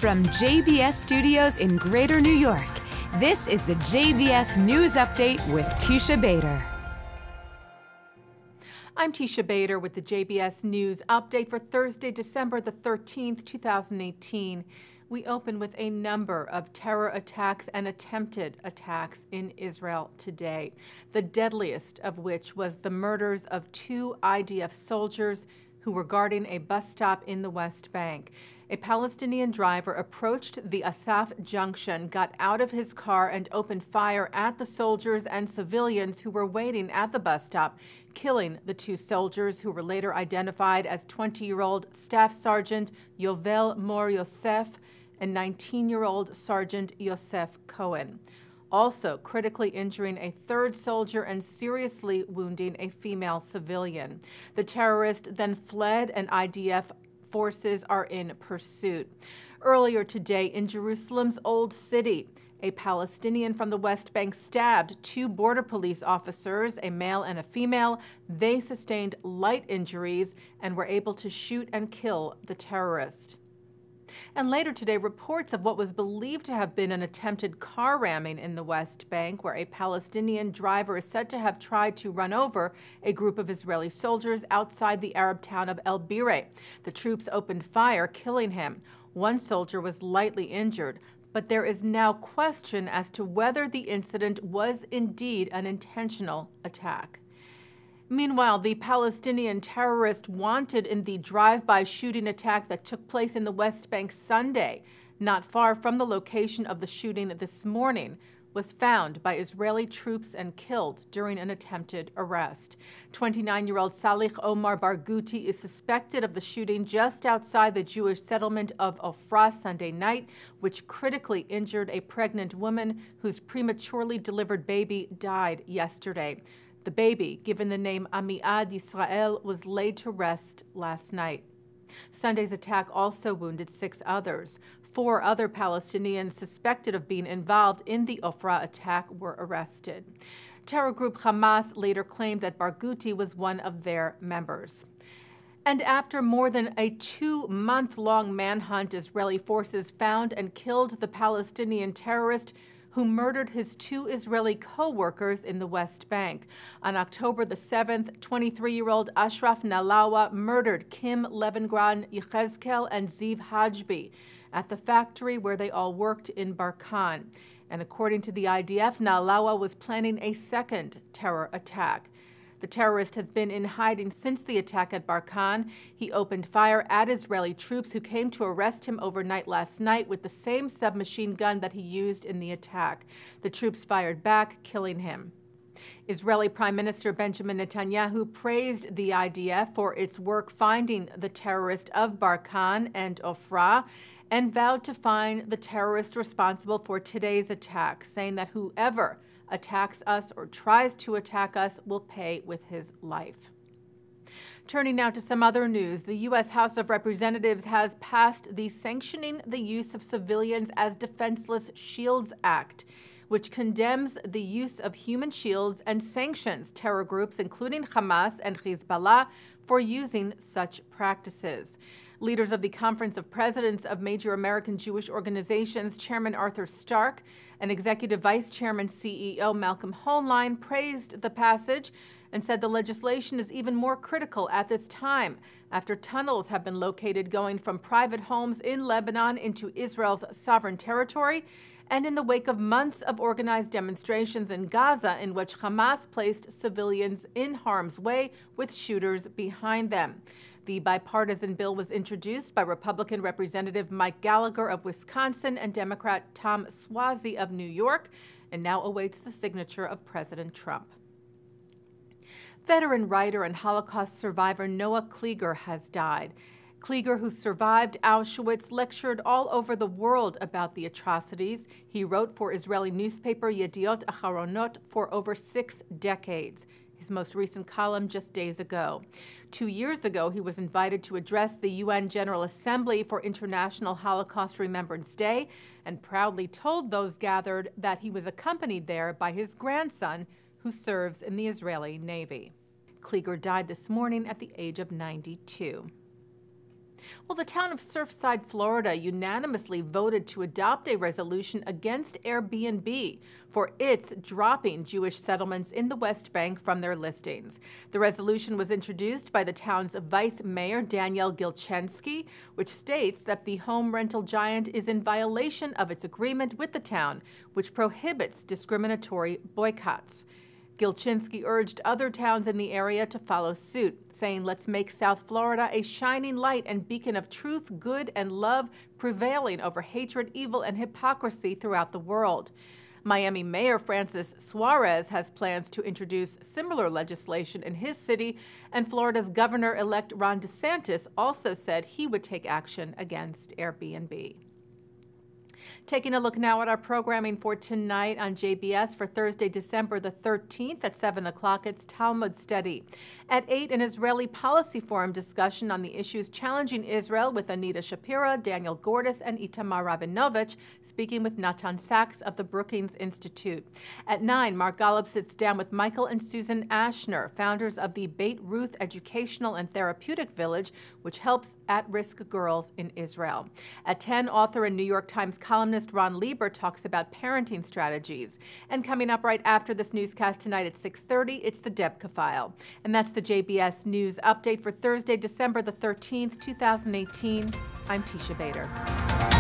From JBS Studios in Greater New York, this is the JBS News Update with Teisha Bader. I'm Teisha Bader with the JBS News Update for Thursday, December the 13th, 2018. We open with a number of terror attacks and attempted attacks in Israel today, the deadliest of which was the murders of 2 IDF soldiers who were guarding a bus stop in the West Bank. A Palestinian driver approached the Asaf junction, got out of his car, and opened fire at the soldiers and civilians who were waiting at the bus stop, killing the 2 soldiers who were later identified as 20-year-old Staff Sergeant Yovel Mor Yosef and 19-year-old Sergeant Yosef Cohen, also critically injuring a 3rd soldier and seriously wounding a female civilian. The terrorist then fled, and IDF forces are in pursuit. Earlier today in Jerusalem's Old City, a Palestinian from the West Bank stabbed 2 border police officers, a male and a female. They sustained light injuries and were able to shoot and kill the terrorist. And later today, reports of what was believed to have been an attempted car ramming in the West Bank, where a Palestinian driver is said to have tried to run over a group of Israeli soldiers outside the Arab town of El Bireh. The troops opened fire, killing him. 1 soldier was lightly injured, but there is now question as to whether the incident was indeed an intentional attack. Meanwhile, the Palestinian terrorist wanted in the drive-by shooting attack that took place in the West Bank Sunday, not far from the location of the shooting this morning, was found by Israeli troops and killed during an attempted arrest. 29-year-old Salih Omar Barghouti is suspected of the shooting just outside the Jewish settlement of Ofra Sunday night, which critically injured a pregnant woman whose prematurely delivered baby died yesterday. The baby, given the name Amiad Yisrael, was laid to rest last night. Sunday's attack also wounded 6 others. 4 other Palestinians suspected of being involved in the Ofra attack were arrested. Terror group Hamas later claimed that Barghouti was one of their members. And after more than a 2-month-long manhunt, Israeli forces found and killed the Palestinian terrorist who murdered his 2 Israeli co-workers in the West Bank. On October the 7th, 23-year-old Ashraf Nalawa murdered Kim Levengran Yechezkel and Ziv Hajbi at the factory where they all worked in Barkan. And according to the IDF, Nalawa was planning a second terror attack. The terrorist has been in hiding since the attack at Barkan. He opened fire at Israeli troops who came to arrest him overnight last night with the same submachine gun that he used in the attack. The troops fired back, killing him. Israeli Prime Minister Benjamin Netanyahu praised the IDF for its work finding the terrorist of Barkan and Ofra and vowed to find the terrorist responsible for today's attack, saying that whoever attacks us or tries to attack us will pay with his life. Turning now to some other news, the U.S. House of Representatives has passed the Sanctioning the Use of Civilians as Defenseless Shields Act, which condemns the use of human shields and sanctions terror groups, including Hamas and Hezbollah, for using such practices. Leaders of the Conference of Presidents of Major American Jewish Organizations, Chairman Arthur Stark, and Executive Vice Chairman CEO Malcolm Hoenlein praised the passage and said the legislation is even more critical at this time after tunnels have been located going from private homes in Lebanon into Israel's sovereign territory, and in the wake of months of organized demonstrations in Gaza in which Hamas placed civilians in harm's way with shooters behind them. The bipartisan bill was introduced by Republican Representative Mike Gallagher of Wisconsin and Democrat Tom Suozzi of New York, and now awaits the signature of President Trump. Veteran writer and Holocaust survivor Noah Kleeger has died. Kleeger, who survived Auschwitz, lectured all over the world about the atrocities. He wrote for Israeli newspaper Yediot Aharonot for over 6 decades. His most recent column just days ago. 2 years ago, he was invited to address the UN General Assembly for International Holocaust Remembrance Day and proudly told those gathered that he was accompanied there by his grandson, who serves in the Israeli Navy. Kleeger died this morning at the age of 92. Well, the town of Surfside, Florida unanimously voted to adopt a resolution against Airbnb for its dropping Jewish settlements in the West Bank from their listings. The resolution was introduced by the town's vice mayor, Danielle Gilchensky, which states that the home rental giant is in violation of its agreement with the town, which prohibits discriminatory boycotts. Gilchinski urged other towns in the area to follow suit, saying, "Let's make South Florida a shining light and beacon of truth, good, and love, prevailing over hatred, evil, and hypocrisy throughout the world." Miami Mayor Francis Suarez has plans to introduce similar legislation in his city, and Florida's Governor-elect Ron DeSantis also said he would take action against Airbnb. Taking a look now at our programming for tonight on JBS for Thursday, December the 13th at 7 o'clock, it's Talmud Study. At 8, an Israeli Policy Forum discussion on the issues challenging Israel with Anita Shapira, Daniel Gordis, and Itamar Rabinovich, speaking with Natan Sachs of the Brookings Institute. At 9, Mark Golub sits down with Michael and Susan Ashner, founders of the Beit Ruth Educational and Therapeutic Village, which helps at-risk girls in Israel. At 10, author and New York Times columnist Ron Lieber talks about parenting strategies. And coming up right after this newscast tonight at 6:30, it's the Debka File. And that's the JBS News Update for Thursday, December the 13th, 2018. I'm Teisha Bader.